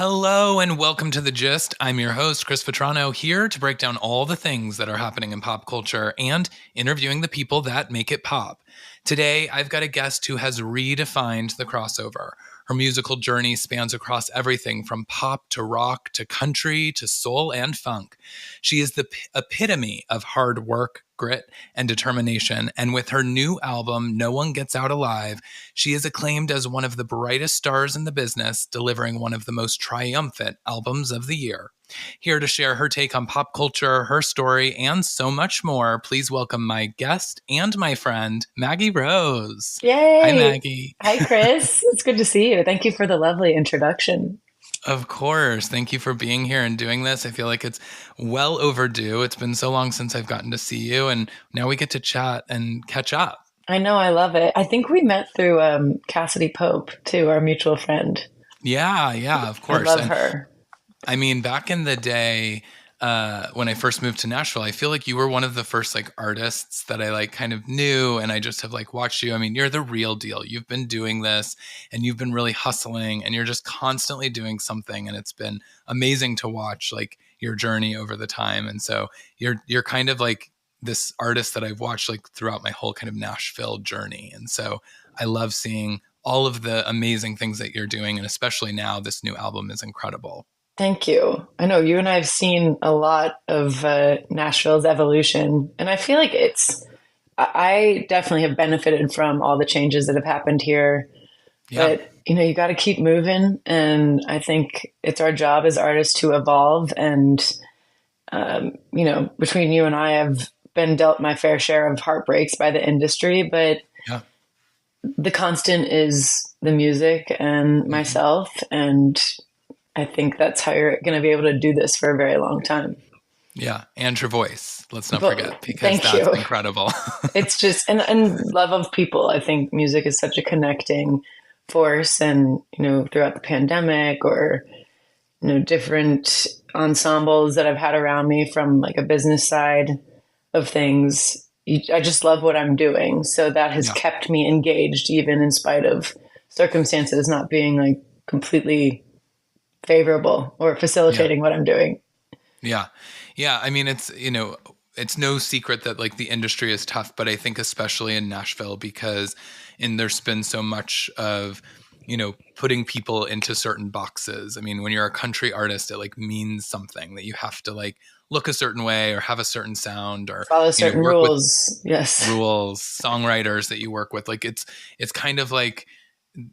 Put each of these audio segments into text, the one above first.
Hello and welcome to The Gist. I'm your host, Chris Vetrano, here to break down all the things that are happening in pop culture and interviewing the people that make it pop. Today, I've got a guest who has redefined the crossover. Her musical journey spans across everything from pop to rock to country to soul and funk. She is the epitome of hard work, grit, and determination. And with her new album, No One Gets Out Alive, she is acclaimed as one of the brightest stars in the business, delivering one of the most triumphant albums of the year. Here to share her take on pop culture, her story, and so much more, please welcome my guest and my friend, Maggie Rose. Yay! Hi, Maggie. Hi, Chris. It's good to see you. Thank you for the lovely introduction. Of course. Thank you for being here and doing this. I feel like it's well overdue. It's been so long since I've gotten to see you, and now we get to chat and catch up. I know. I love it. I think we met through Cassidy Pope, too, our mutual friend. Yeah, of course. I love her. I mean, back in the day, when I first moved to Nashville, I feel like you were one of the first artists that I kind of knew, and I just have watched you. I mean, you're the real deal. You've been doing this and you've been really hustling and you're just constantly doing something, and it's been amazing to watch your journey over the time. And so you're kind of this artist that I've watched throughout my whole kind of Nashville journey. And so I love seeing all of the amazing things that you're doing, and especially now this new album is incredible. Thank you. I know you and I have seen a lot of Nashville's evolution, and I feel like I definitely have benefited from all the changes that have happened here. Yeah. But, you got to keep moving. And I think it's our job as artists to evolve. And, between you and I, have been dealt my fair share of heartbreaks by the industry, but the constant is the music and myself. And I think that's how you're going to be able to do this for a very long time. Yeah. And your voice. Let's not forget, because thank that's you. Incredible. It's just, and love of people. I think music is such a connecting force. And, throughout the pandemic or, different ensembles that I've had around me from a business side of things, I just love what I'm doing. So that has kept me engaged, even in spite of circumstances not being completely favorable or facilitating what I'm doing. Yeah. I mean, it's no secret that the industry is tough, but I think especially in Nashville, because there's been so much of, putting people into certain boxes. I mean, when you're a country artist, it means something that you have to look a certain way or have a certain sound or follow certain rules. Yes. Rules, songwriters that you work with. It's kind of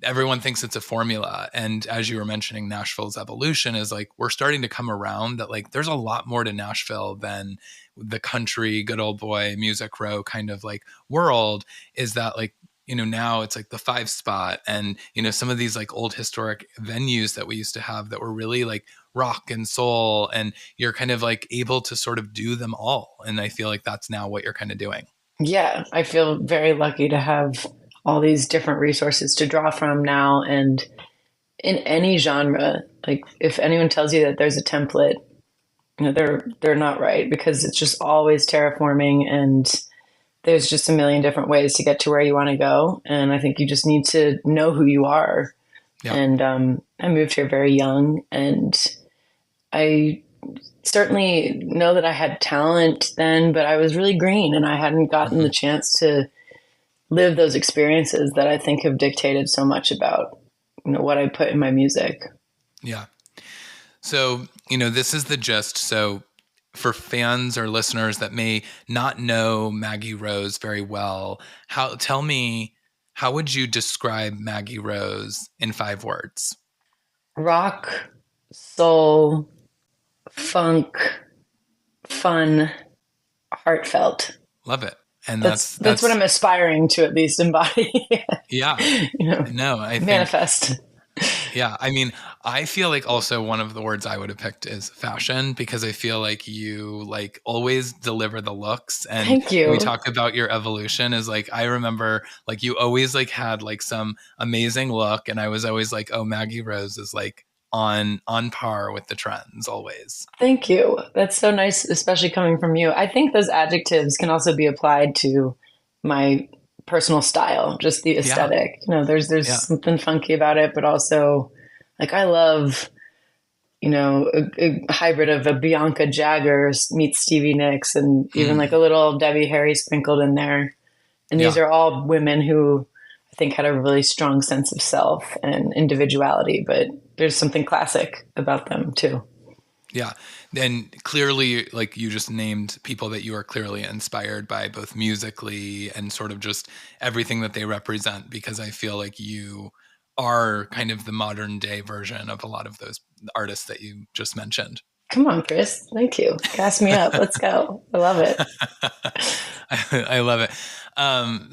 everyone thinks it's a formula. And as you were mentioning, Nashville's evolution is we're starting to come around that there's a lot more to Nashville than the country, good old boy, music row kind of world. Is that now it's the five spot and, some of these old historic venues that we used to have that were really rock and soul, and you're kind of able to sort of do them all. And I feel that's now what you're kind of doing. Yeah. I feel very lucky to have all these different resources to draw from now. And in any genre, if anyone tells you that there's a template, they're not right, because it's just always terraforming, and there's just a million different ways to get to where you want to go. And I think you just need to know who you are. Yeah. And I moved here very young, and I certainly know that I had talent then, but I was really green, and I hadn't gotten the chance to live those experiences that I think have dictated so much about, what I put in my music. Yeah. So, this is The Gist. So for fans or listeners that may not know Maggie Rose very well, tell me, how would you describe Maggie Rose in 5 words? Rock, soul, funk, fun, heartfelt. Love it. And that's what I'm aspiring to at least embody. Yeah. No, I think, manifest. Yeah. I mean, I feel also one of the words I would have picked is fashion, because I feel you always deliver the looks. And thank you. We talk about your evolution is I remember you always had some amazing look. And I was always oh, Maggie Rose is on par with the trends always. Thank you. That's so nice, especially coming from you. I think those adjectives can also be applied to my personal style, just the aesthetic. There's something funky about it, but also I love a hybrid of a Bianca Jagger meets Stevie Nicks, and even like a little Debbie Harry sprinkled in there. And these Yeah. are all women who I think had a really strong sense of self and individuality, but there's something classic about them too. Yeah. And clearly, like you just named people that you are clearly inspired by, both musically and sort of just everything that they represent, because I feel like you are kind of the modern day version of a lot of those artists that you just mentioned. Come on, Chris. Thank you. Gas me up. Let's go. I love it. I love it.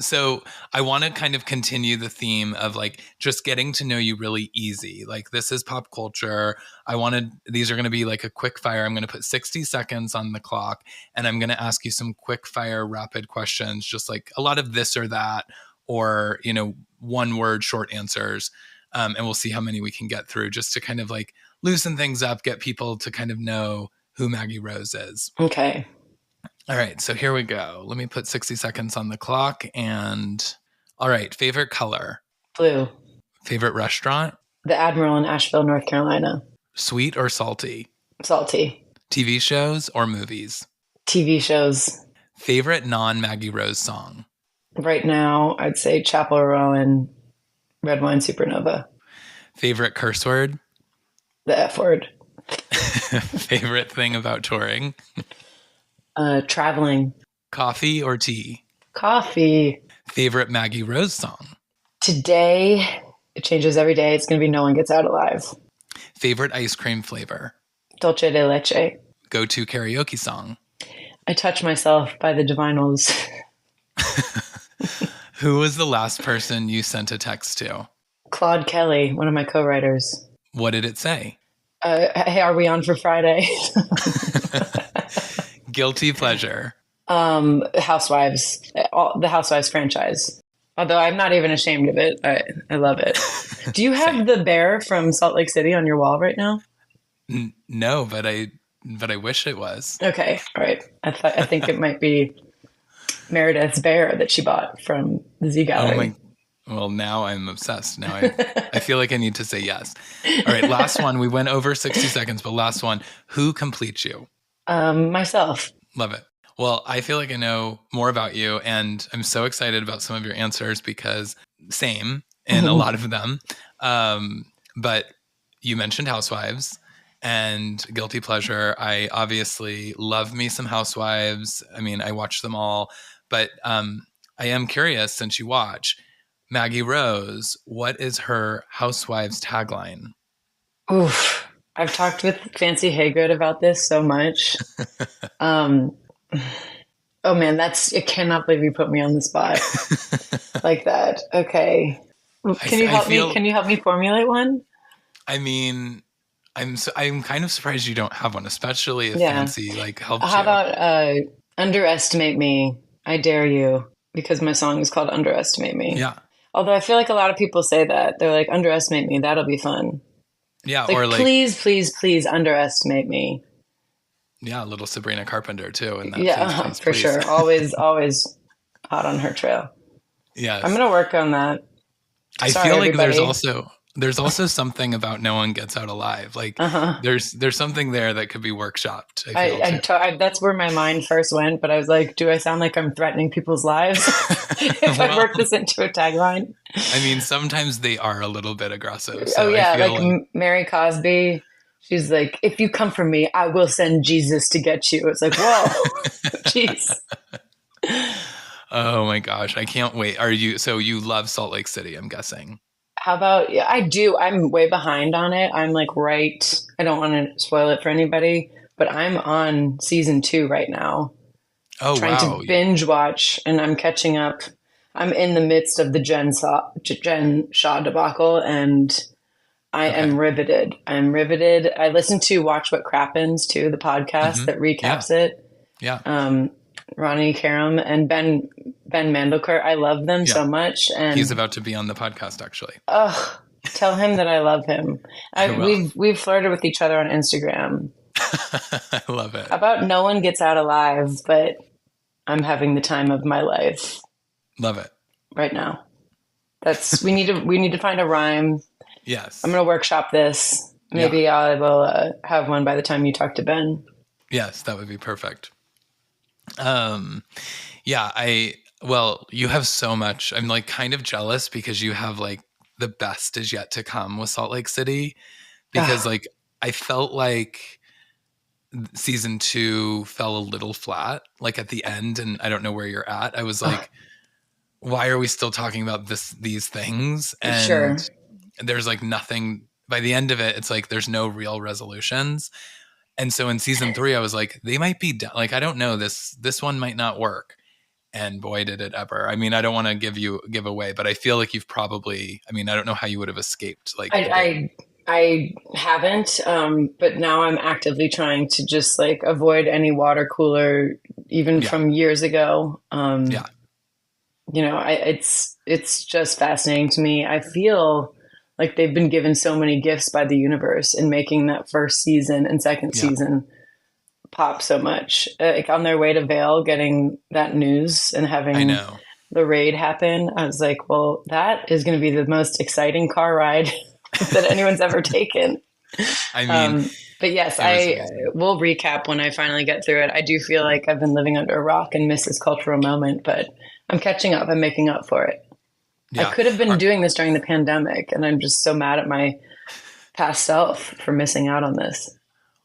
So I want to kind of continue the theme of like just getting to know you really easy. Like this is pop culture. These are going to be like a quick fire. I'm going to put 60 seconds on the clock, and I'm going to ask you some quick fire rapid questions, just like a lot of this or that, or, one word short answers. And we'll see how many we can get through, just to kind of like loosen things up, get people to kind of know who Maggie Rose is. Okay. All right, so here we go. Let me put 60 seconds on the clock. And all right, favorite color? Blue. Favorite restaurant? The Admiral in Asheville, North Carolina. Sweet or salty? Salty. TV shows or movies? TV shows. Favorite non-Maggie Rose song? Right now, I'd say Chapel Row and Red Wine Supernova. Favorite curse word? The F word. Favorite thing about touring? Traveling. Coffee or tea? Coffee. Favorite Maggie Rose song? Today, it changes every day. It's going to be No One Gets Out Alive. Favorite ice cream flavor? Dulce de leche. Go-to karaoke song? I Touch Myself by the Divinyls. Who was the last person you sent a text to? Claude Kelly, one of my co-writers. What did it say? Hey, are we on for Friday? Guilty pleasure? Housewives. The Housewives franchise. Although I'm not even ashamed of it. I love it. Do you have the bear from Salt Lake City on your wall right now? No, but I wish it was. Okay, all right. I think it might be Meredith's bear that she bought from the Z Gallery. Well, now I'm obsessed. Now I feel like I need to say yes. All right, last one. We went over 60 seconds, but last one. Who completes you? Myself. Love it. Well, I feel like I know more about you, and I'm so excited about some of your answers because same in a lot of them. But you mentioned Housewives and guilty pleasure. I obviously love me some Housewives. I mean, I watch them all, but I am curious, since you watch Maggie Rose, what is her Housewives tagline? Oof. I've talked with Fancy Haygood about this so much. Oh man, I cannot believe you put me on the spot like that. Okay. Can you help me formulate one? I mean, I'm kind of surprised you don't have one, especially if Fancy helped you. How about underestimate me? I dare you, because my song is called Underestimate Me. Yeah. Although I feel like a lot of people say that. They're like, underestimate me, that'll be fun. Yeah, or please, please, please underestimate me. Yeah, a little Sabrina Carpenter too. And that for sure. Always hot on her trail. Yes. I'm going to work on that. I feel like there's also something about No One Gets Out Alive. Like there's something there that could be workshopped. That's where my mind first went, but I was like, do I sound like I'm threatening people's lives if I work this into a tagline? I mean, sometimes they are a little bit aggressive. So like Mary Cosby. She's like, if you come for me, I will send Jesus to get you. It's like, whoa, jeez. Oh my gosh, I can't wait. So you love Salt Lake City, I'm guessing. How about, I do. I'm way behind on it. I'm like I don't want to spoil it for anybody, but I'm on season 2 right now. Oh, trying to binge watch, and I'm catching up. I'm in the midst of the Jen Shaw debacle, and I am riveted. I'm riveted. I listened to Watch What Crappens too, the podcast that recaps it. Yeah. Ronnie Karam and Ben Mandelker. I love them so much. And he's about to be on the podcast, actually. Oh, tell him that I love him. We've flirted with each other on Instagram. I love it. About No One Gets Out Alive, but I'm having the time of my life. Love it. Right now. We need to find a rhyme. Yes. I'm going to workshop this. Yeah. Maybe I will have one by the time you talk to Ben. Yes, that would be perfect. Um, yeah, well, you have so much. I'm like kind of jealous because you have like the best is yet to come with Salt Lake City because Ah, like I felt like season 2 fell a little flat like at the end, and I don't know where you're at. I was ah, like, why are we still talking about these things? sure. And there's like nothing by the end of it. It's like there's no real resolutions. And so in season 3, I was like, they might be done. Like, I don't know, this one might not work. And boy, did it ever. I mean, I don't want to give away, but I feel like you've probably, I mean, I don't know how you would have escaped like the big. I haven't, but now I'm actively trying to just like avoid any water cooler, even Yeah. from years ago. Yeah. It's just fascinating to me. I feel like they've been given so many gifts by the universe in making that first season and second Yeah. season pop so much. Like on their way to Vale, getting that news and I having know. the raid happen, I was like, well, that is going to be the most exciting car ride that anyone's ever taken. I mean, But yes, it was I amazing. will recap when I finally get through it. I do feel like I've been living under a rock and missed this cultural moment, but I'm catching up. I'm making up for it. I Yeah. could have been Are- doing this during the pandemic, and I'm just so mad at my past self for missing out on this.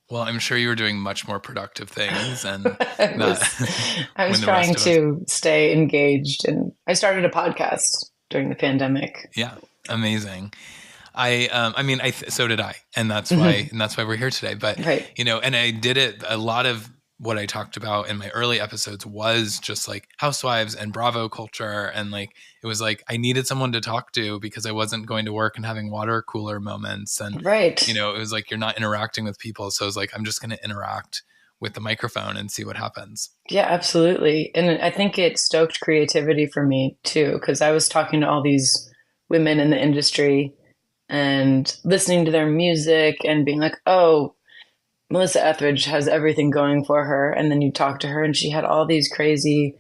well, I'm sure you were doing much more productive things and I that was I was when the rest trying of us. to stay engaged, and I started a podcast during the pandemic. Yeah. Amazing. I mean, so did I, Mhm. and that's why we're here today. But Right. and I did it. A lot of what I talked about in my early episodes was just like housewives and Bravo culture, and like it was like I needed someone to talk to because I wasn't going to work and having water cooler moments, and Right. it was like you're not interacting with people, so it's like I'm just going to interact with the microphone and see what happens. Yeah, absolutely. And I think it stoked creativity for me too, because I was talking to all these women in the industry and listening to their music and being like, oh, Melissa Etheridge has everything going for her. And then you talk to her and she had all these crazy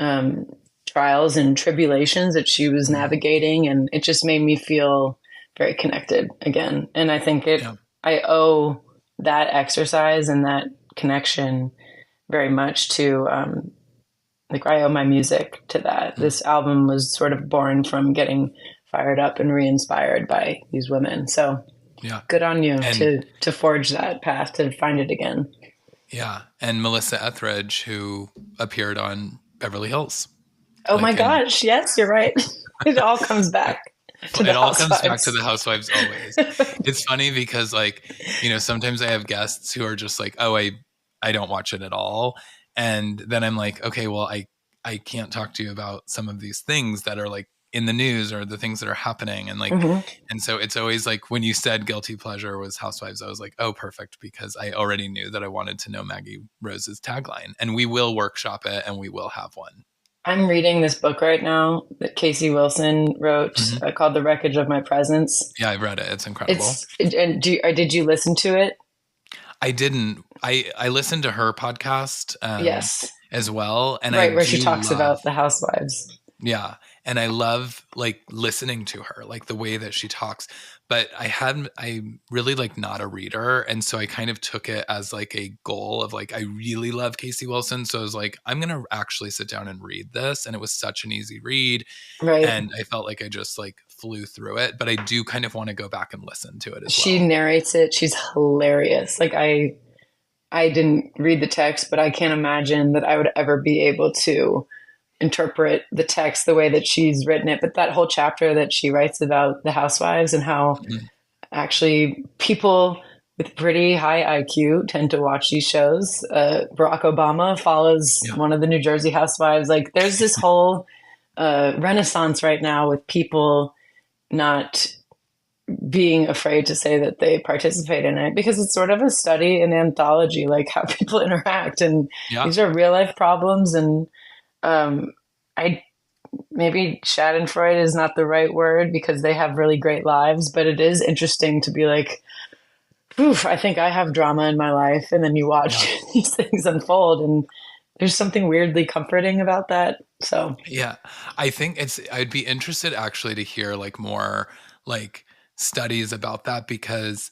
um, trials and tribulations that she was Mhm. navigating. And it just made me feel very connected again. And I think Yeah, I owe that exercise and that connection very much to, like, I owe my music to that. Mhm. This album was sort of born from getting fired up and re-inspired by these women. So yeah, good on you and to forge that path to find it again. yeah, and Melissa Etheridge, who appeared on Beverly Hills, Oh my like in gosh, yes, you're right. It all comes back to the it all comes back to housewives. the housewives always. It's funny because like, sometimes I have guests who are just like, "Oh, I don't watch it at all." And then I'm like, "Okay, well, I can't talk to you about some of these things that are like in the news or the things that are happening." And like Hmm. and so it's always like when you said guilty pleasure was housewives, I was like, "Oh, perfect," because I already knew that I wanted to know Maggie Rose's tagline, and we will workshop it and we will have one. I'm reading this book right now that Casey Wilson wrote Mhm. called The Wreckage of My Presence. Yeah, I've read it. It's incredible. And did you listen to it? I didn't. I listened to her podcast Yes. as well, and I Right, where she do talks love. about the housewives. Yeah, and I love like listening to her, like the way that she talks. But I'm really like not a reader, and so I kind of took it as like a goal of like I really love Casey Wilson, so I was like I'm gonna actually sit down and read this, and it was such an easy read, Right. and I felt like I just like flew through it. But I do kind of want to go back and listen to it as She well. narrates it. She's hilarious. Like I didn't read the text, but I can't imagine that I would ever be able to interpret the text the way that she's written it. But that whole chapter that she writes about the housewives and how Mhm. actually people with pretty high IQ tend to watch these shows. Barack Obama follows Yeah, one of the New Jersey housewives. Like there's this whole renaissance right now with people not being afraid to say that they participate in it because it's sort of a study in anthology, like how people interact. And yeah, these are real life problems. And um, I maybe Schadenfreude is not the right word because they have really great lives, but it is interesting to be like, oof, I think I have drama in my life. And then you yeah. watch these things unfold, and there's something weirdly comforting about that. So, Yeah. I think I'd be interested actually to hear like more like studies about that because,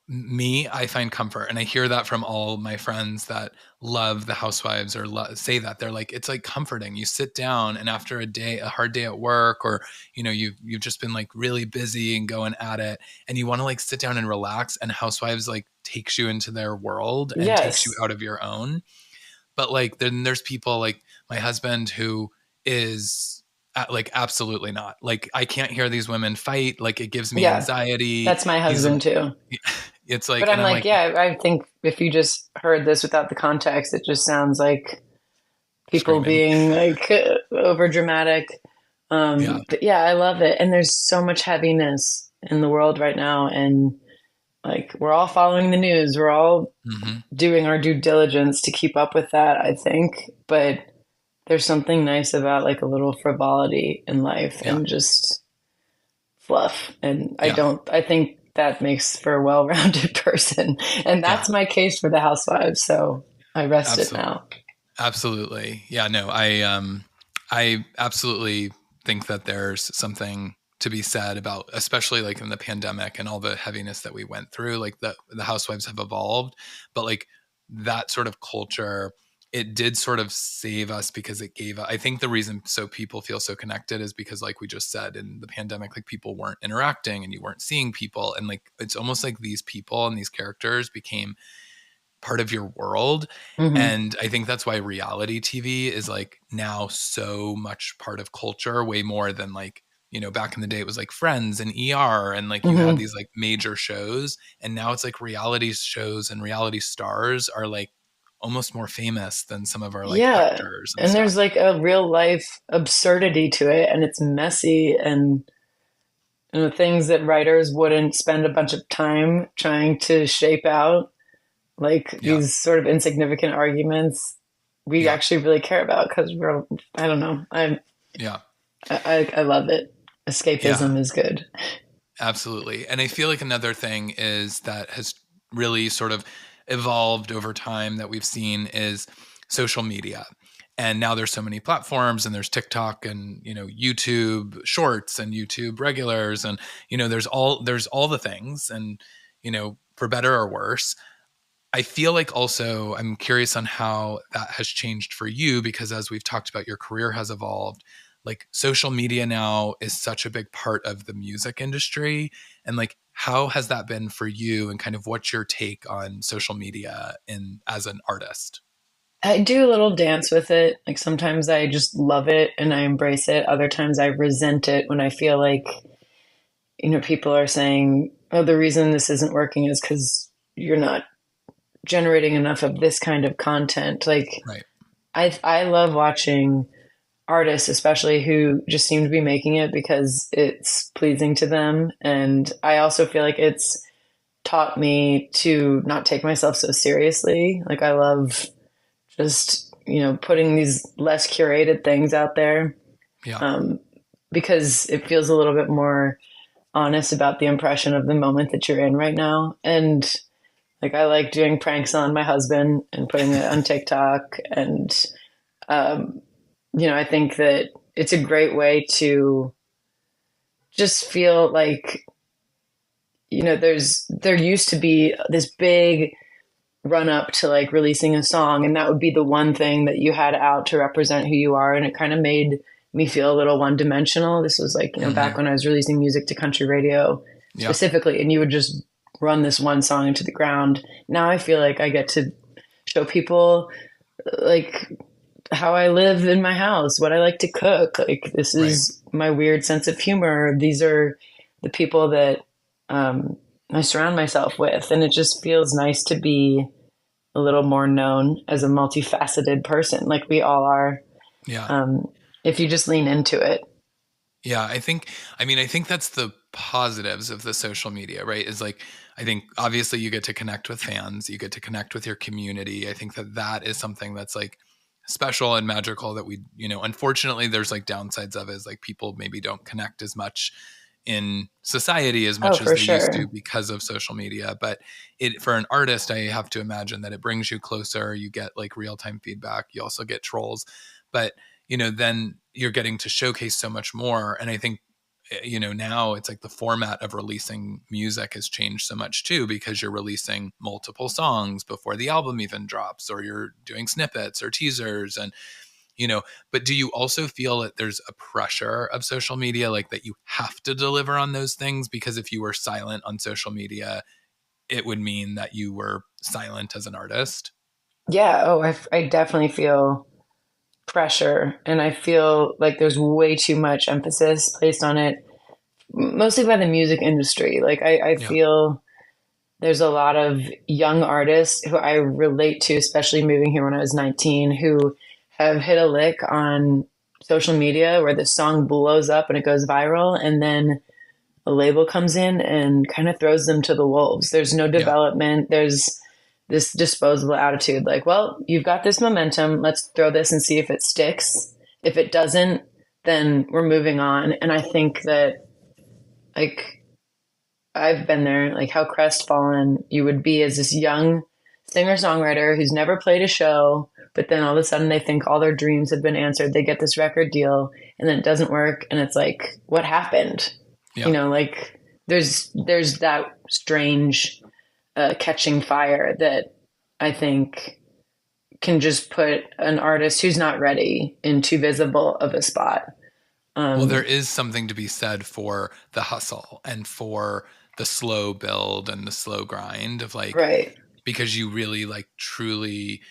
me, I find comfort. And I hear that from all my friends that love the Housewives or say that. They're like, it's like comforting. You sit down and after a hard day at work, or, you've just been like really busy and going at it, and you want to like sit down and relax, and Housewives like takes you into their world and takes you Yes. out of your own. But like, then there's people like my husband who is like, absolutely not. Like, I can't hear these women fight. Like, it gives me Yeah. anxiety. That's my He's husband too. it's But like, and I'm I'm like, like, yeah, I think if you just heard this without the context, it just sounds like people screaming. being like over dramatic. Yeah. But yeah, I love it. And there's so much heaviness in the world right now. And like, we're all following the news. We're all Hmm. doing our due diligence to keep up with that, I think. But there's something nice about like a little frivolity in life Yeah. and just fluff. And Yeah. I think that makes for a well-rounded person. And Yeah. that's my case for the Housewives. So I rest it Absolutely. now. Absolutely. Yeah, no, I absolutely think that there's something to be said about, especially like in the pandemic and all the heaviness that we went through, like the Housewives have evolved, but like that sort of culture, it did sort of save us because it gave, I think the reason so people feel so connected is because, like we just said, in the pandemic, like people weren't interacting and you weren't seeing people. And like, it's almost like these people and these characters became part of your world. Hmm. And I think that's why reality TV is like now so much part of culture, way more than like, back in the day it was like Friends and ER, and like you had Hmm. these like major shows, and now it's like reality shows and reality stars are like almost more famous than some of our like Yeah. actors and And there's stuff. like a real life absurdity to it, and it's messy and things that writers wouldn't spend a bunch of time trying to shape out, like Yeah. these sort of insignificant arguments we Yeah. actually really care about because I don't know. Yeah. I love it. Yeah. Escapism is good. Absolutely. And I feel like another thing is that has really sort of evolved over time that we've seen is social media. And now there's so many platforms, and there's TikTok and, YouTube shorts and YouTube regulars, and, there's all the things, and, for better or worse. I feel like also I'm curious on how that has changed for you, because as we've talked about, your career has evolved. Like, social media now is such a big part of the music industry. And like, how has that been for you, and kind of what's your take on social media in as an artist? I do a little dance with it. Like sometimes I just love it and I embrace it. Other times I resent it when I feel like, people are saying, oh, the reason this isn't working is because you're not generating enough of this kind of content. Like Right. I love watching artists, especially who just seem to be making it because it's pleasing to them. And I also feel like it's taught me to not take myself so seriously. Like I love just, putting these less curated things out there, Yeah. um, because it feels a little bit more honest about the impression of the moment that you're in right now. And like I like doing pranks on my husband and putting it on TikTok. And, um, I think that it's a great way to just feel like, there used to be this big run up to like releasing a song, and that would be the one thing that you had out to represent who you are. And it kind of made me feel a little one dimensional. This was like, back Hmm. when I was releasing music to country radio Yeah. specifically, and you would just run this one song into the ground. Now I feel like I get to show people like how I live in my house, what I like to cook. Like this Right. is my weird sense of humor. These are the people that I surround myself with, and it just feels nice to be a little more known as a multifaceted person, like we all are. Yeah. Um, if you just lean into it. Yeah, I think that's the positives of the social media, right? Is like, I think obviously you get to connect with fans, you get to connect with your community. I think that that is something that's like special and magical that we, unfortunately there's like downsides of it, is like people maybe don't connect as much in society as Oh, much as for they used to sure. because of social media. But for an artist, I have to imagine that it brings you closer. You get like real-time feedback. You also get trolls, but then you're getting to showcase so much more. And I think now it's like the format of releasing music has changed so much too, because you're releasing multiple songs before the album even drops, or you're doing snippets or teasers. And but do you also feel that there's a pressure of social media, like that you have to deliver on those things? Because if you were silent on social media, it would mean that you were silent as an artist. Yeah. Oh, I definitely feel pressure, and I feel like there's way too much emphasis placed on it, mostly by the music industry. Like I Yeah. feel there's a lot of young artists who I relate to, especially moving here when I was 19, who have hit a lick on social media where the song blows up and it goes viral, and then a label comes in and kind of throws them to the wolves. There's no Yeah. development. There's this disposable attitude like, well, you've got this momentum. Let's throw this and see if it sticks. If it doesn't, then we're moving on. And I think that, like, I've been there, like how crestfallen you would be as this young singer-songwriter who's never played a show, but then all of a sudden they think all their dreams have been answered. They get this record deal and then it doesn't work. And it's like, what happened? Yeah. Like there's that strange catching fire that I think can just put an artist who's not ready in too visible of a spot. Well, there is something to be said for the hustle and for the slow build and the slow grind of like, right. because you really like truly,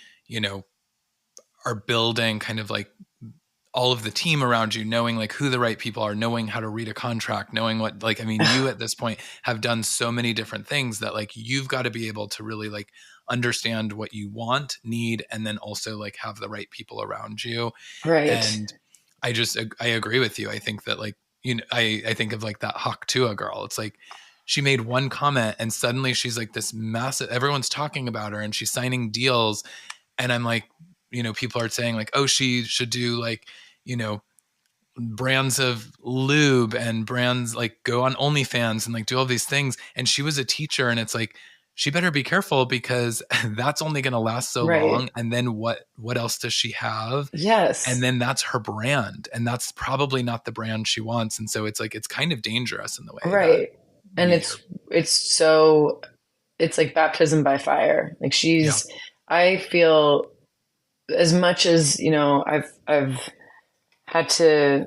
are building kind of like all of the team around you, knowing like who the right people are, knowing how to read a contract, knowing what, like, I mean, you at this point have done so many different things that like, you've got to be able to really like understand what you want, need, and then also like have the right people around you. Right. And I agree with you. I think that like, I think of like that Haktua girl. It's like, she made one comment and suddenly she's like this massive, everyone's talking about her and she's signing deals. And I'm like, people are saying like, oh, she should do like, brands of lube and brands like go on OnlyFans and like do all these things. And she was a teacher, and it's like, she better be careful because that's only going to last so Right. long. And then what else does she have? Yes. And then that's her brand, and that's probably not the brand she wants. And so it's like, it's kind of dangerous in the way. Right. And it's like baptism by fire. Like I feel, as much as, I've had to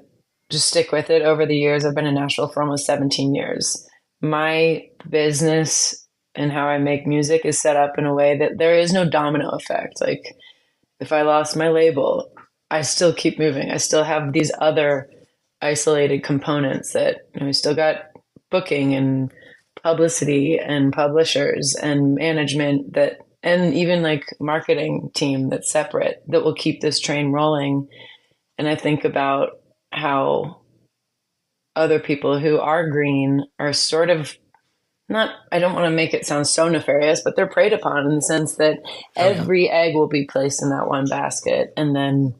just stick with it over the years. I've been in Nashville for almost 17 years. My business and how I make music is set up in a way that there is no domino effect. Like if I lost my label, I still keep moving. I still have these other isolated components that I still got booking and publicity and publishers and management and even like marketing team that's separate that will keep this train rolling. And I think about how other people who are green are sort of not, I don't want to make it sound so nefarious, but they're preyed upon in the sense that every egg will be placed in that one basket. And then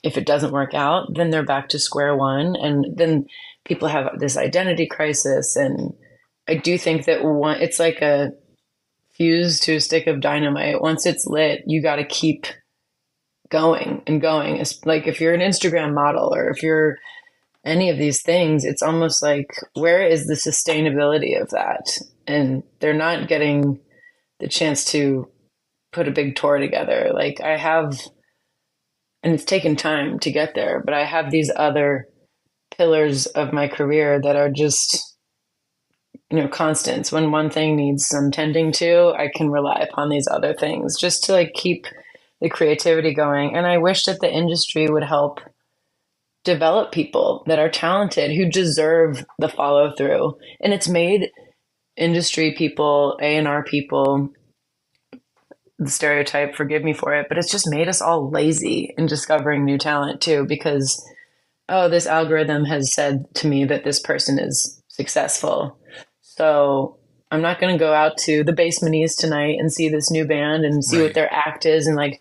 if it doesn't work out, then they're back to square one. And then people have this identity crisis. And I do think that it's like a fuse to a stick of dynamite. Once it's lit, you got to keep going and going. It's like if you're an Instagram model or if you're any of these things, it's almost like, where is the sustainability of that? And they're not getting the chance to put a big tour together. Like I have, and it's taken time to get there, but I have these other pillars of my career that are just, constants. When one thing needs some tending to, I can rely upon these other things just to like keep the creativity going. And I wish that the industry would help develop people that are talented who deserve the follow through. And it's made industry people, A&R people, the stereotype, forgive me for it, but it's just made us all lazy in discovering new talent too, because, this algorithm has said to me that this person is successful. So I'm not going to go out to the Basements tonight and see this new band and see what their act is and like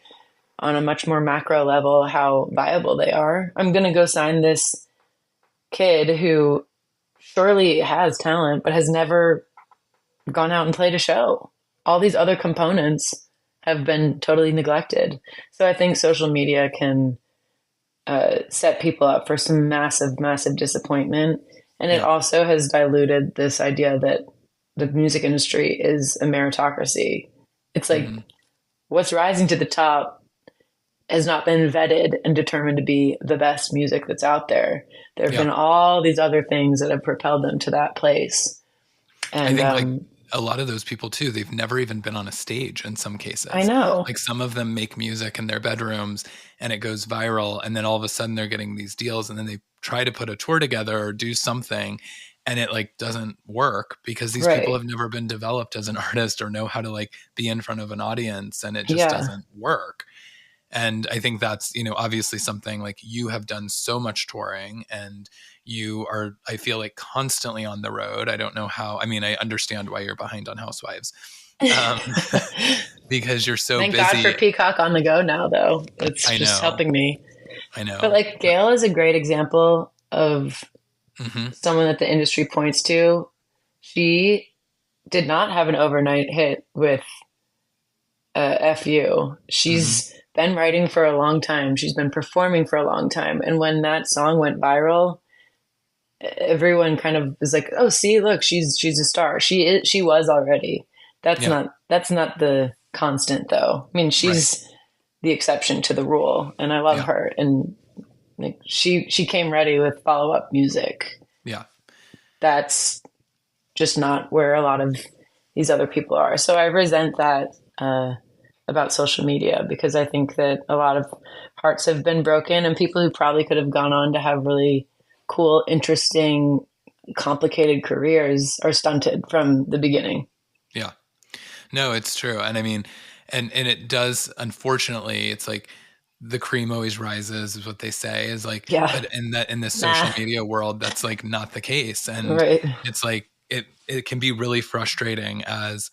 on a much more macro level how viable they are. I'm going to go sign this kid who surely has talent but has never gone out and played a show. All these other components have been totally neglected. So I think social media can set people up for some massive, massive disappointment. And it Yeah. also has diluted this idea that the music industry is a meritocracy. It's like Hmm. what's rising to the top has not been vetted and determined to be the best music that's out there. There have Yeah. been all these other things that have propelled them to that place. I And think like a lot of those people too, they've never even been on a stage in some I cases. know. Like some of them make music in their bedrooms and it goes viral. And then all of a sudden they're getting these deals and then they try to put a tour together or do something and it like doesn't work because these people Right. have never been developed as an artist or know how to like be in front of an audience and it just Yeah. doesn't work. And I think that's, obviously something like you have done so much touring and you are, I feel like constantly on the road. I don't know how, I mean, I understand why you're behind on Housewives, um, because you're so Thank God for busy. Peacock on the go now, though. It's I just know, helping me. I But know. like Gail is a great example of Hmm. someone that the industry points to. She did not have an overnight hit with FU. Hmm. She's been writing for a long time. She's been performing for a long time. And when that song went viral, everyone kind of was like, "Oh, see, look, she's a star. She was already." Yeah, That's not the constant though. I mean, right. she's the exception to the rule, and I love Yeah, her. And like she came ready with follow up music. yeah. That's just not where a lot of these other people are. So I resent that about social media because I think that a lot of hearts have been broken and people who probably could have gone on to have really cool, interesting, complicated careers are stunted from the beginning. Yeah. No, it's true. And I mean, and it does, unfortunately, it's like the cream always rises is what they say is like, Yeah. but in this Nah. social media world, that's like not the case. And Right. it's like, it can be really frustrating as,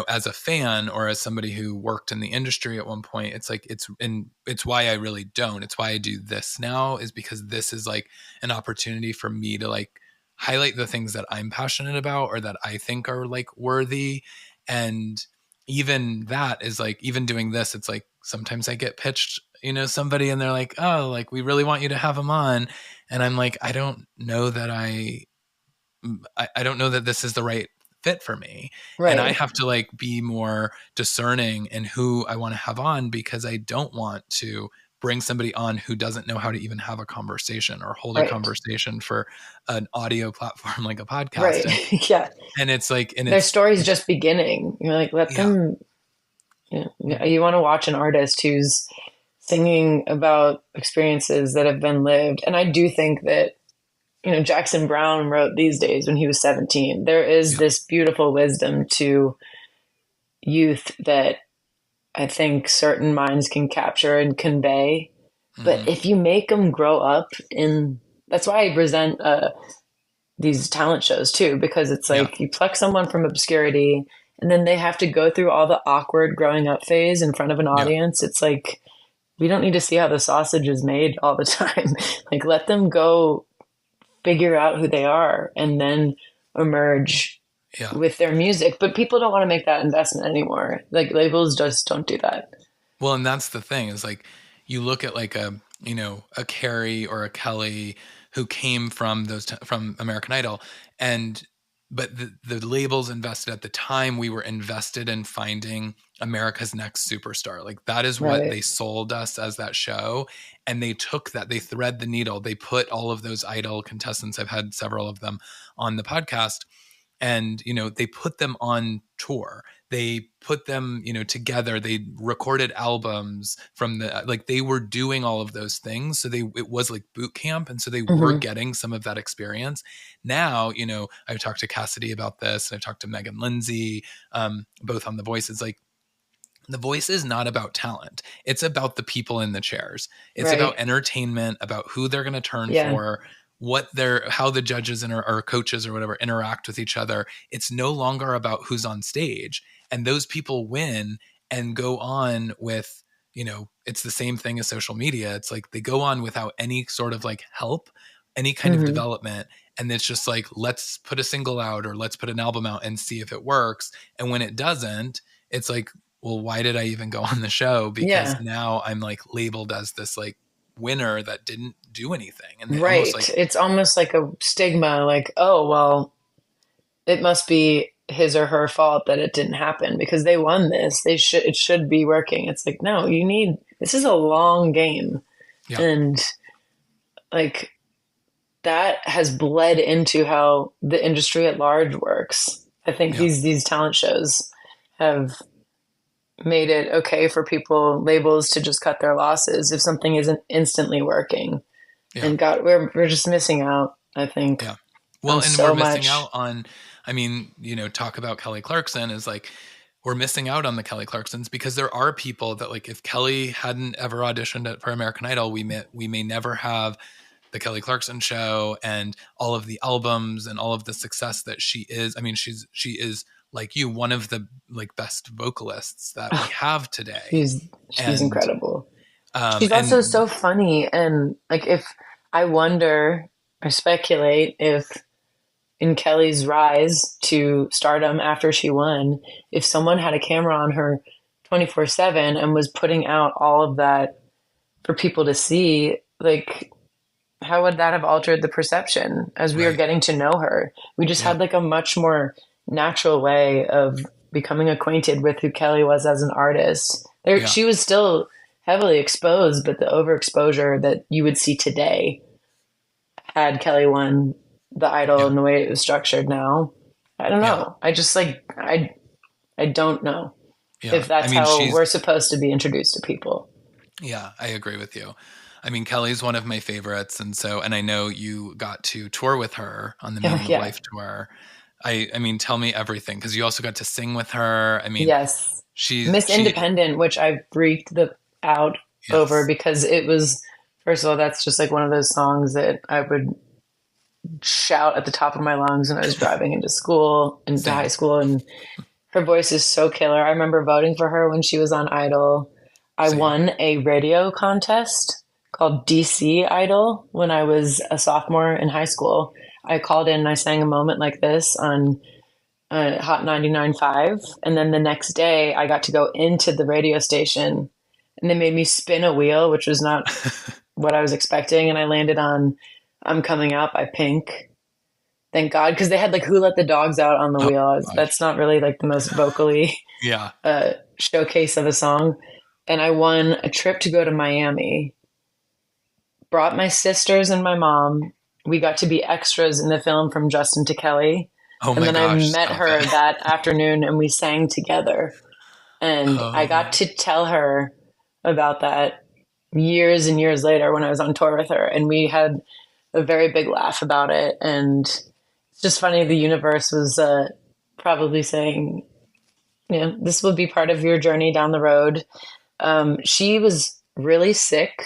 as a fan or as somebody who worked in the industry at one point. It's like, it's why I really don't, it's why I do this now is because this is like an opportunity for me to like highlight the things that I'm passionate about or that I think are like worthy. And even that is like, even doing this, it's like sometimes I get pitched, somebody and they're like, oh, like we really want you to have him on. And I'm like, I don't know that I don't know that this is the right fit for me. And I Right. have to like be more discerning in who I want to have on because I don't want to bring somebody on who doesn't know how to even have a conversation or hold a Right. conversation for an audio platform like a podcast. Right. And Yeah. and it's like and Their it's story's just beginning. You're like, let yeah. them, you want to watch an artist who's singing about experiences that have been lived. And I do think that Jackson Brown wrote These Days when he was 17. There is Yeah. this beautiful wisdom to youth that I think certain minds can capture and convey. But Hmm. if you make them grow up that's why I resent these talent shows too, because it's Yeah. like you pluck someone from obscurity and then they have to go through all the awkward growing up phase in front of an Yeah. audience. It's like, we don't need to see how the sausage is made all the time. Like, let them go figure out who they are and then emerge Yeah. with their music. But people don't want to make that investment anymore. Like labels just don't do that. Well, and that's the thing is like you look at like a Carrie or a Kelly who came from from American Idol and but the labels invested at the time we were invested in finding America's Next Superstar. Like that is what Right. they sold us as that show. And they took that, they thread the needle. They put all of those Idol contestants, I've had several of them on the podcast, and they put them on tour, they put them together, they recorded albums from the like they were doing all of those things, so it was like boot camp, and so they were Mm-hmm. getting some of that experience. Now I've talked to Cassidy about this and I've talked to Megan Lindsay, both on The Voice. It's like the Voice is not about talent. It's about the people in the chairs. It's about Right. entertainment, about who they're going to turn Yeah. for, how the judges or coaches or whatever interact with each other. It's no longer about who's on stage. And those people win and go on with, it's the same thing as social media. It's like they go on without any sort of like help, any kind of Mm-hmm. development. And it's just like, let's put a single out or let's put an album out and see if it works. And when it doesn't, it's like, well, why did I even go on the show? Because Yeah. now I'm like labeled as this like winner that didn't do anything. And they almost Right. like, It's almost like a stigma, like, oh, well, it must be his or her fault that it didn't happen because they won this. It should be working. It's like, no, this is a long game. yeah, And like that has bled into how the industry at large works. I think yeah, these talent shows have made it okay for labels to just cut their losses if something isn't instantly working. yeah, And God, we're just missing out, I think, yeah. on Well, and we're so missing much. out on, I mean, talk about Kelly Clarkson is like, we're missing out on the Kelly Clarksons because there are people that like, if Kelly hadn't ever auditioned for American Idol, we may never have the Kelly Clarkson show and all of the albums and all of the success that she is. I mean, she is like you, one of the like best vocalists that we have today. She's And incredible. She's also and so funny, and like if I wonder or speculate if in Kelly's rise to stardom after she won, if someone had a camera on her 24/7 and was putting out all of that for people to see, like how would that have altered the perception as we are right, getting to know her? We just yeah, had like a much more natural way of becoming acquainted with who Kelly was as an artist. yeah, She was still heavily exposed, but the overexposure that you would see today had Kelly won the Idol yeah, and the way it was structured now. I don't yeah, know. I just like I don't know yeah. if I that's mean, how we're supposed to be introduced to people. yeah, I agree with you. I mean, Kelly's one of my favorites, and I know you got to tour with her on the Meaning of Yeah. Life tour. I mean, tell me everything because you also got to sing with her. I mean, Yes. Miss she Independent, which I freaked out over yes, because it was, first of all, that's just like one of those songs that I would shout at the top of my lungs when I was driving into high same, school. And her voice is so killer. I remember voting for her when she was on Idol. I same. won a radio contest called DC Idol when I was a sophomore in high school. I called in and I sang A Moment Like This on Hot 99.5. And then the next day, I got to go into the radio station and they made me spin a wheel, which was not what I was expecting. And I landed on I'm Coming Out by Pink. Thank God, because they had like Who Let the Dogs Out on the Oh wheel. gosh, That's not really like the most vocally yeah, showcase of a song. And I won a trip to go to Miami, brought my sisters and my mom. We got to be extras in the film From Justin to Kelly. oh And my then I gosh, met stop her it. that afternoon and we sang together. And I got Oh to tell her about that years and years later when I was on tour with her. And we had a very big laugh about it. And it's just funny, the universe was probably saying, this will be part of your journey down the road. She was really sick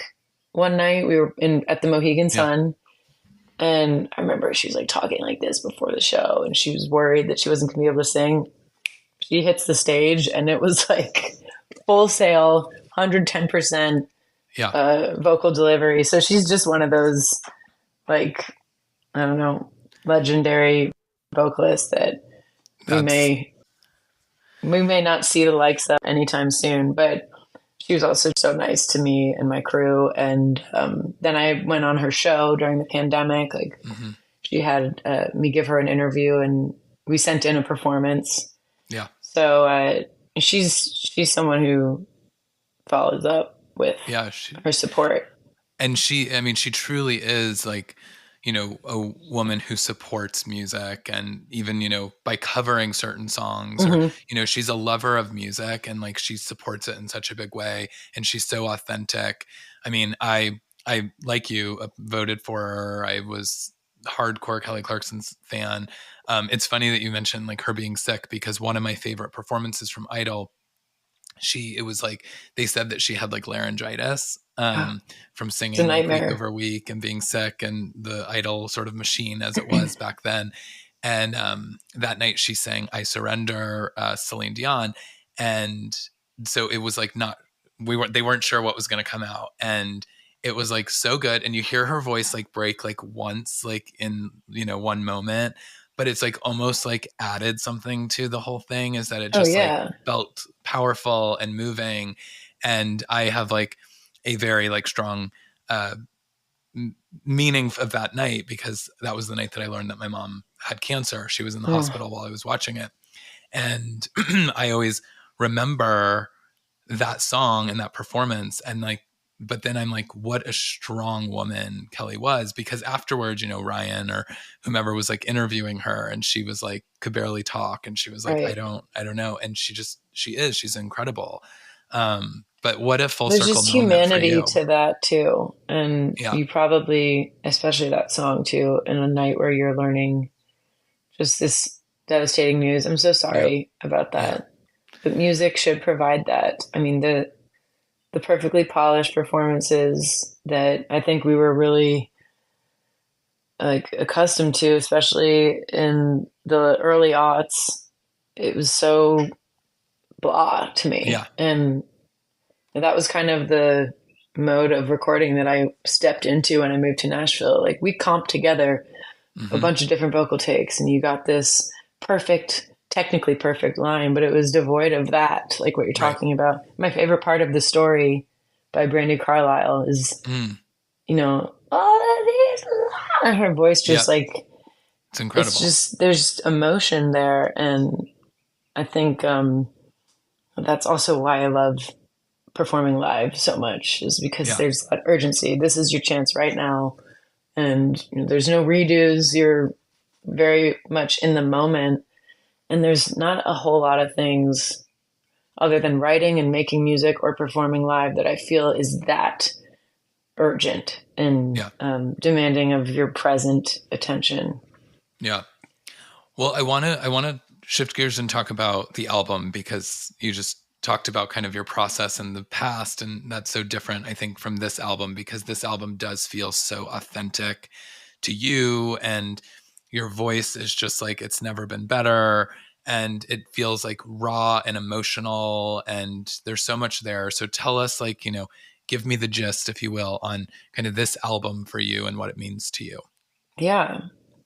one night. We were at the Mohegan yeah, Sun. And I remember she was like talking like this before the show, and she was worried that she wasn't going to be able to sing. She hits the stage, and it was like full sail, 110% yeah. vocal delivery. So she's just one of those, like, I don't know, legendary vocalists that we That's may we may not see the likes of anytime soon. But she was also so nice to me and my crew. And then I went on her show during the pandemic. Like hmm she had me give her an interview, and we sent in a performance. yeah, So she's someone who follows up with yeah. her support. And I mean, she truly is like, a woman who supports music and even, by covering certain songs or, Hmm. she's a lover of music and like she supports it in such a big way. And she's so authentic. I mean, I like you voted for her. I was hardcore Kelly Clarkson's fan. It's funny that you mentioned like her being sick because one of my favorite performances from Idol, it was like they said that she had like laryngitis from It's a singing like week nightmare. over week and being sick and the Idol sort of machine as it was back then. And that night she sang I Surrender, Celine Dion. And so it was like they weren't sure what was going to come out. And it was like so good. And you hear her voice like break like once, like in, one moment, but it's like almost like added something to the whole thing is that it Oh just like yeah. felt powerful and moving. And I have like a very like strong meaning of that night, because that was the night that I learned that my mom had cancer. She was in the hospital while I was watching it. And I always remember that song and that performance, and like, but then I'm like, what a strong woman Kelly was, because afterwards, you know, Ryan or whomever was like interviewing her, and she was like, could barely talk. And she was like, Right. I don't know. And she's incredible. But what a full There's circle just moment for humanity you. to that too. And Yeah. you probably, especially that song too, in a night where you're learning just this devastating news. I'm so sorry about Yeah. that. But music should provide that. I mean, the perfectly polished performances that I think we were really like accustomed to, especially in the early aughts, it was so blah to me. Yeah. And that was kind of the mode of recording that I stepped into when I moved to Nashville. Like we comped together a bunch of different vocal takes, and you got this perfect, technically perfect line, but it was devoid of that, like what you're talking about. My favorite part of the story by Brandi Carlile is, you know, all of these, and her voice just like, it's incredible. it's just, there's emotion there. And I think that's also why I love performing live so much, is because there's that urgency. This is your chance right now. And you know, there's no redos. You're very much in the moment. And there's not a whole lot of things other than writing and making music or performing live that I feel is that urgent and demanding of your present attention. Yeah. Well, I want to shift gears and talk about the album, because you just talked about kind of your process in the past, and that's so different, I think, from this album, because this album does feel so authentic to you, and your voice is just like, it's never been better, and it feels like raw and emotional, and there's so much there. So tell us, like, you know, give me the gist, if you will, on kind of this album for you and what it means to you. Yeah.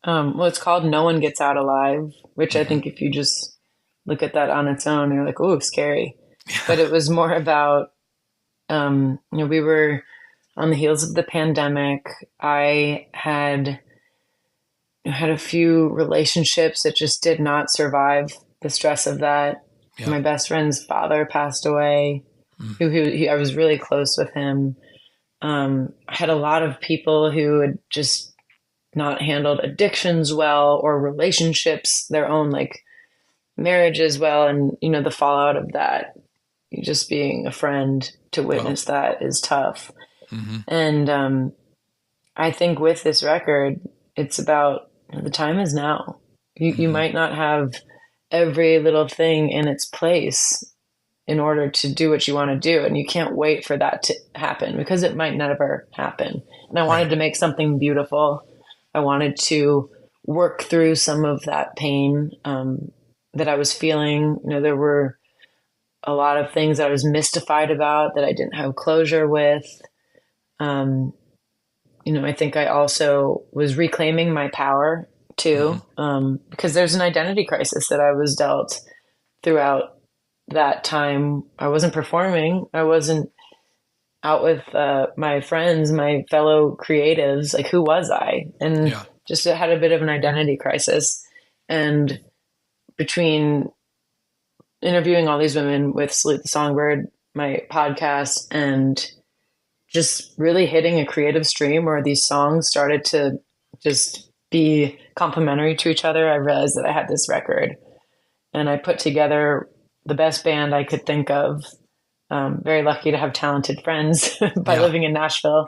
Well, it's called No One Gets Out Alive, which I think if you just look at that on its own, you're like, oh, scary. But it was more about, you know, we were on the heels of the pandemic. I had a few relationships that just did not survive the stress of that. My best friend's father passed away. I was really close with him. I had a lot of people who had just not handled addictions well, or relationships, their own like marriages well. And, you know, the fallout of that, just being a friend to witness that is tough. And I think with this record, it's about, the time is now. You might not have every little thing in its place in order to do what you want to do, and you can't wait for that to happen, because it might never happen. And I wanted to make something beautiful. I wanted to work through some of that pain that I was feeling. You know, there were a lot of things that I was mystified about that I didn't have closure with. You know, I think I also was reclaiming my power too, because there's an identity crisis that I was dealt throughout that time. I wasn't performing. I wasn't out with my friends, my fellow creatives. Like, who was I? And just had a bit of an identity crisis. And between interviewing all these women with Salute the Songbird, my podcast, and just really hitting a creative stream where these songs started to just be complementary to each other, I realized that I had this record. And I put together the best band I could think of. Very lucky to have talented friends by living in Nashville.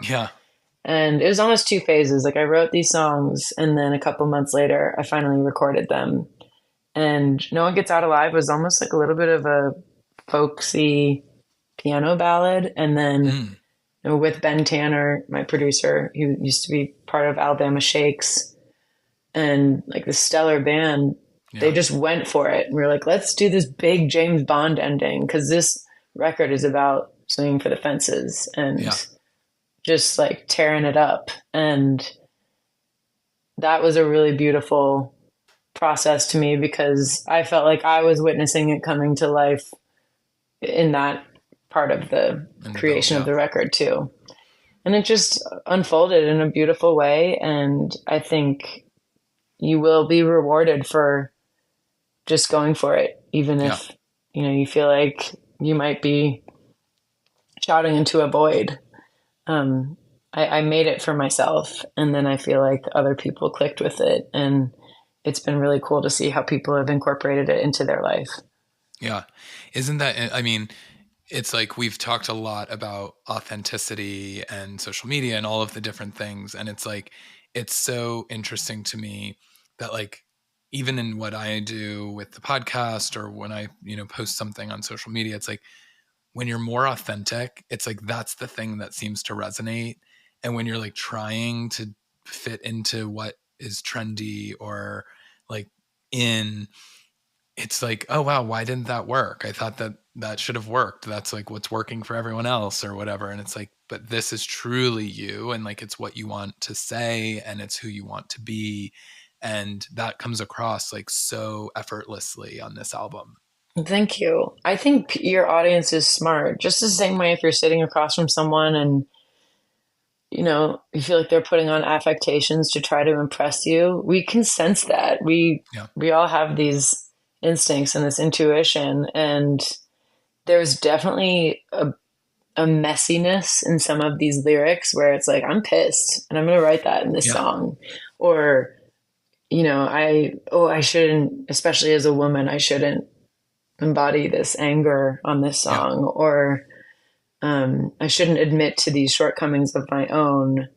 And it was almost two phases. Like, I wrote these songs, and then a couple months later, I finally recorded them. And No One Gets Out Alive was almost like a little bit of a folksy piano ballad. And then you know, with Ben Tanner, my producer, who used to be part of Alabama Shakes, and like the stellar band, they just went for it. And we were like, let's do this big James Bond ending, because this record is about swinging for the fences and just like tearing it up. And that was a really beautiful process to me, because I felt like I was witnessing it coming to life in that part of the creation of the record too. And it just unfolded in a beautiful way. And I think you will be rewarded for just going for it, even Yeah. if, you feel like you might be shouting into a void. Um, I made it for myself, and then I feel like other people clicked with it. And it's been really cool to see how people have incorporated it into their life. Yeah. Isn't that, I mean, it's like we've talked a lot about authenticity and social media and all of the different things. And it's like, it's so interesting to me that, like, even in what I do with the podcast or when I, post something on social media, it's like when you're more authentic, it's like that's the thing that seems to resonate. And when you're like trying to fit into what is trendy or like in, it's like, oh wow, why didn't that work? I thought that that should have worked. That's like what's working for everyone else or whatever. And it's like, but this is truly you, and like it's what you want to say and it's who you want to be. And that comes across like so effortlessly on this album. Thank you. I think your audience is smart, just the same way if you're sitting across from someone and you feel like they're putting on affectations to try to impress you. We can sense that. Yeah. We all have these instincts and this intuition, and there's definitely a messiness in some of these lyrics where it's like, I'm pissed and I'm going to write that in this Yeah. song. Or, I shouldn't, especially as a woman, I shouldn't embody this anger on this Yeah. song. Or, I shouldn't admit to these shortcomings of my own.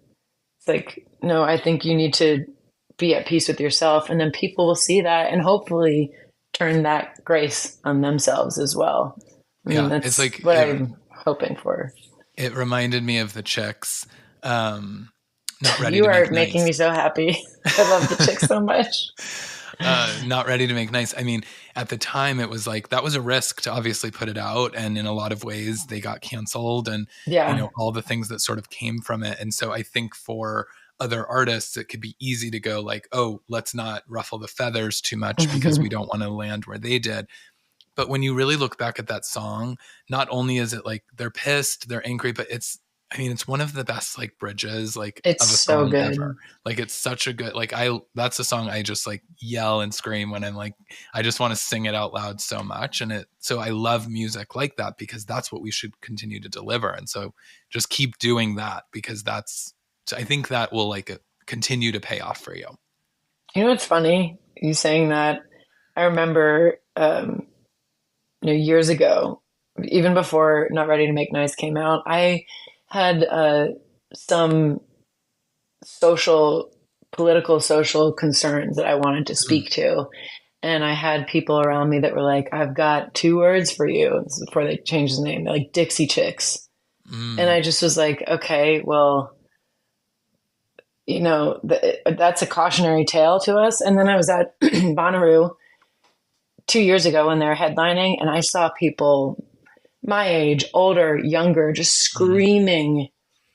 It's like, no, I think you need to be at peace with yourself, and then people will see that and hopefully turn that grace on themselves as well. I mean, Yeah. It's that's like what I'm hoping for. it reminded me of the Chicks, not ready You to are make making nice. me so happy. I love the Chicks so much. Not ready to make nice. I mean, at the time it was like that was a risk to obviously put it out, and in a lot of ways they got canceled, and Yeah. all the things that sort of came from it. And so I think for other artists it could be easy to go like, oh, let's not ruffle the feathers too much because we don't want to land where they did. But when you really look back at that song, not only is it like they're pissed, they're angry, but it's, I mean, it's one of the best like bridges like It's of a so song ever. good. Like it's such a good, like that's a song I just like yell and scream when I'm like, I just want to sing it out loud so much. So I love music like that because that's what we should continue to deliver. And so just keep doing that because I think that will like continue to pay off for you. You know what's funny? You saying that. I remember, years ago, even before Not Ready to Make Nice came out, I had some social, political, social concerns that I wanted to Mm, speak to. And I had people around me that were like, I've got 2 words for you. This is before they changed the name. They're like Dixie Chicks. And mm, I just was like, okay, well, that's a cautionary tale to us. And then I was at Bonnaroo 2 years ago when they're headlining, and I saw people my age, older, younger, just mm, screaming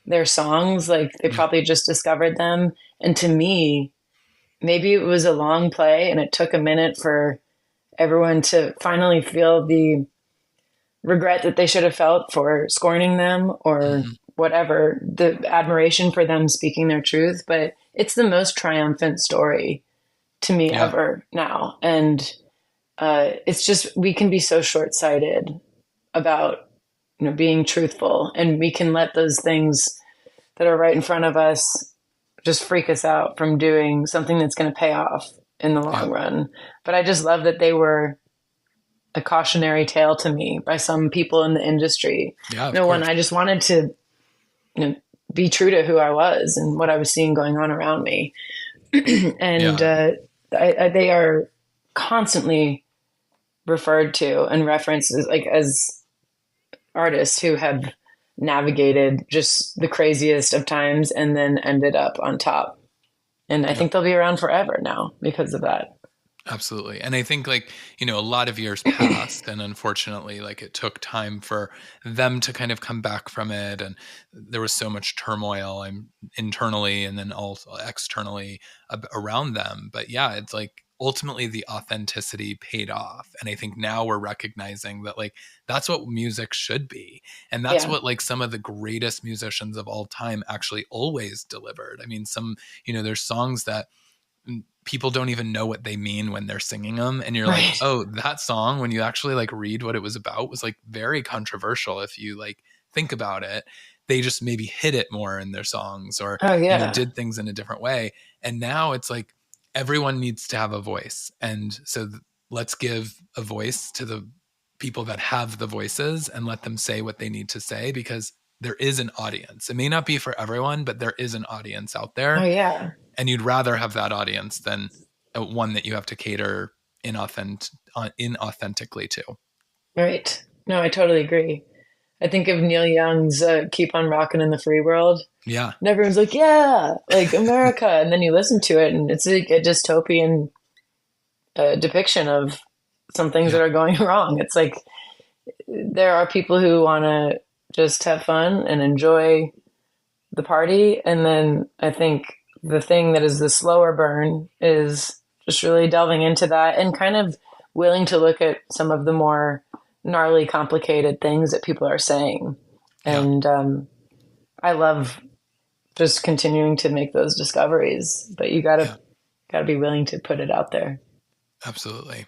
their songs like they yeah, probably just discovered them. And to me, maybe it was a long play and it took a minute for everyone to finally feel the regret that they should have felt for scorning them or mhm, whatever, the admiration for them speaking their truth. But it's the most triumphant story to me yeah, ever now. And it's just, we can be so short sighted about being truthful, and we can let those things that are right in front of us just freak us out from doing something that's going to pay off in the yeah, long run. But I just love that they were a cautionary tale to me by some people in the industry. yeah, of No one, course. I just wanted to you know, be true to who I was and what I was seeing going on around me. And Yeah. they are constantly referred to and referenced as, like, as artists who have navigated just the craziest of times and then ended up on top. And I Yeah. think they'll be around forever now because of that. Absolutely. And I think like, a lot of years passed and unfortunately like it took time for them to kind of come back from it, and there was so much turmoil internally and then also externally around them. But yeah, it's like ultimately the authenticity paid off. And I think now we're recognizing that like that's what music should be. And that's Yeah. what like some of the greatest musicians of all time actually always delivered. I mean, there's songs that people don't even know what they mean when they're singing them, and you're like, Right. oh, that song, when you actually like read what it was about, was like very controversial. If you like think about it, they just maybe hit it more in their songs, or Oh, yeah. did things in a different way. And now it's like everyone needs to have a voice, and so let's give a voice to the people that have the voices and let them say what they need to say, because there is an audience. It may not be for everyone, but there is an audience out Oh, there, yeah. and you'd rather have that audience than one that you have to cater inauthentically to. Right. No, I totally agree. I think of Neil Young's Keep on Rockin' in the Free World. Yeah. And everyone's like, yeah, like America. And then you listen to it and it's like a dystopian depiction of some things Yeah. that are going wrong. It's like there are people who want to just have fun and enjoy the party. And then I think the thing that is the slower burn is just really delving into that and kind of willing to look at some of the more gnarly, complicated things that people are saying. Yeah. And I love just continuing to make those discoveries, but you gotta be willing to put it out there. Absolutely.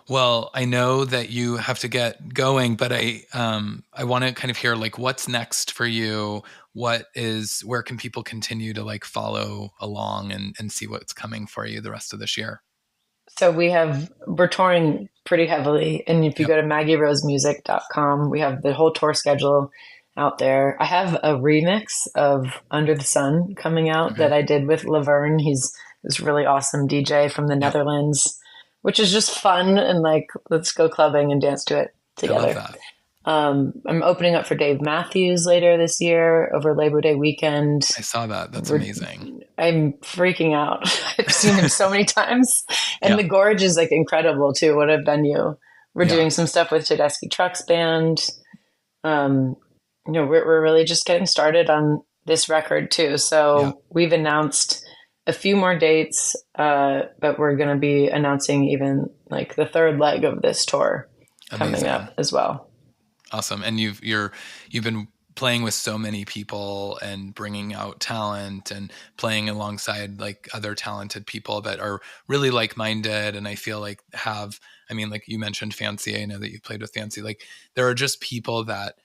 Well, I know that you have to get going, but I want to kind of hear like what's next for you. Where can people continue to like follow along and see what's coming for you the rest of this year? So we're touring pretty heavily. And if you Yep. go to maggierosemusic.com, we have the whole tour schedule out there. I have a remix of Under the Sun coming out Okay. that I did with Laverne. He's this really awesome DJ from the Yep. Netherlands, which is just fun and like, let's go clubbing and dance to it I love together. that. I'm opening up for Dave Matthews later this year over Labor Day weekend. I saw that. That's amazing. I'm freaking out. I've seen him so many times. And Yeah. the Gorge is like incredible too. What a venue. We're Yeah. doing some stuff with Tedeschi Trucks Band. We're really just getting started on this record too. So Yeah. we've announced a few more dates, but we're going to be announcing even like the third leg of this tour coming Amazing. up as well. Awesome. And you've been playing with so many people and bringing out talent and playing alongside like other talented people that are really like-minded. And I feel like like you mentioned Fancy. I know that you've played with Fancy. Like there are just people that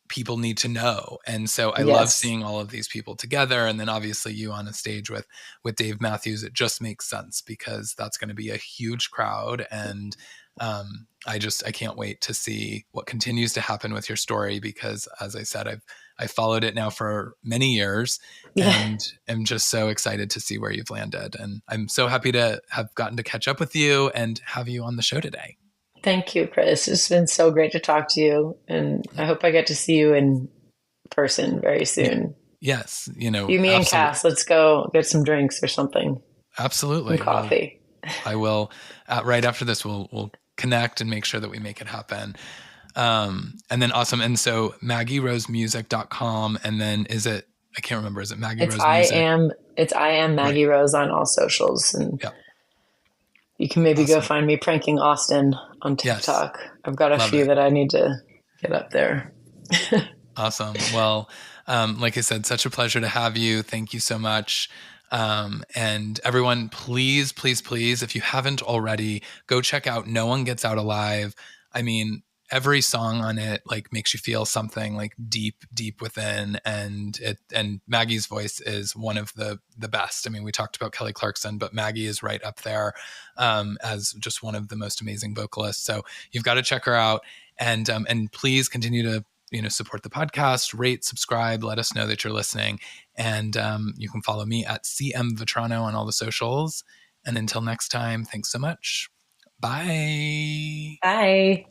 people need to know. And so I love Yes. seeing all of these people together. And then obviously you on a stage with Dave Matthews, it just makes sense because that's going to be a huge crowd. And I can't wait to see what continues to happen with your story, because as I said, I've followed it now for many years and am just so excited to see where you've landed. And I'm so happy to have gotten to catch up with you and have you on the show today. Thank you, Chris. It's been so great to talk to you. And I hope I get to see you in person very soon. Yes. You, me, and Cass, let's go get some drinks or something. Absolutely. Some coffee. I will, right after this, we'll connect and make sure that we make it happen. And then awesome. And so maggierosemusic.com. And then I can't remember. Is it Maggie Rose Music? I am Maggie Rose on all socials. And yep. You can maybe go find me pranking Austin on TikTok. Yes. I've got a few that I need to get up there. Awesome. Well, like I said, such a pleasure to have you. Thank you so much. And everyone, please, please, please, if you haven't already, go check out No One Gets Out Alive. I mean, every song on it like makes you feel something like deep, deep within. And Maggie's voice is one of the best. I mean, we talked about Kelly Clarkson, but Maggie is right up there as just one of the most amazing vocalists. So you've got to check her out, and please continue to support the podcast, rate, subscribe, let us know that you're listening. And you can follow me at CM Vetrano on all the socials. And until next time, thanks so much. Bye. Bye.